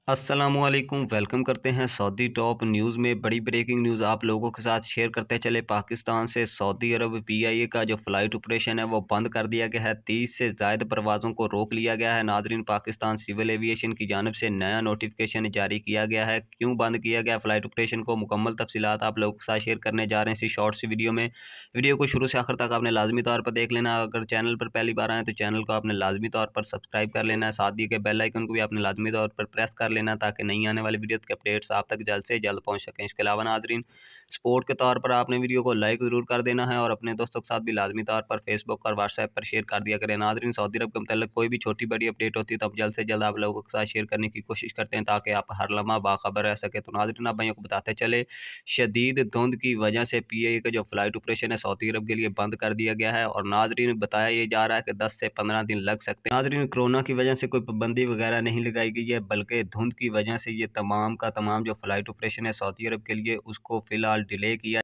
अस्सलामुअलैकुम वेलकम करते हैं सऊदी टॉप न्यूज़ में। बड़ी ब्रेकिंग न्यूज़ आप लोगों के साथ शेयर करते चले। पाकिस्तान से सऊदी अरब पीआईए का जो फ़्लाइट ऑपरेशन है वो बंद कर दिया गया है। 30 से ज़ायद परवाज़ों को रोक लिया गया है। नाज़रीन, पाकिस्तान सिविल एविएशन की जानिब से नया नोटिफिकेशन जारी किया गया है। क्यों बंद किया गया फ़्लाइट ऑपरेशन को, मुकम्मल तफसीलात आप लोगों के साथ शेयर करने जा रहे हैं इसी शॉर्ट सी वीडियो में। वीडियो को शुरू से आखिर तक आपने लाजमी तौर पर देख लेना। अगर चैनल पर पहली बार आए तो चैनल को आपने लाजमी तौर पर सब्सक्राइब कर लेना है। साथ दिए गए बेल आइकन को भी आपने लाजमी तौर पर प्रेस कर लेना ताकि नहीं आने वाली वीडियोस के अपडेट्स आप तक जल्द से जल्द पहुंच सकें। इसके अलावा नाजरीन, सपोर्ट के तौर पर आपने वीडियो को लाइक ज़रूर कर देना है और अपने दोस्तों के साथ भी लाजमी तौर पर फेसबुक और व्हाट्सएप पर शेयर कर दिया करें। नाजरीन, सऊदी अरब के मतलब कोई भी छोटी बड़ी अपडेट होती है तो आप जल्द से जल्द आप लोगों के साथ शेयर करने की कोशिश करते हैं ताकि आप हर लम्हा बाखबर रह सके। तो नाजरीन, आप भाइयों को बताते चले, शदीद धुंध की वजह से पीआईए का जो फ्लाइट ऑपरेशन है सऊदी अरब के लिए बंद कर दिया गया है। और नाजरीन, बताया ये जा रहा है कि 10 से 15 दिन लग सकते हैं। नाजरीन, कोरोना की वजह से कोई पाबंदी वगैरह नहीं लगाई गई है, बल्कि धुंध की वजह से ये तमाम का तमाम जो फ्लाइट ऑपरेशन है सऊदी अरब के लिए उसको फ़िलहाल डिले किया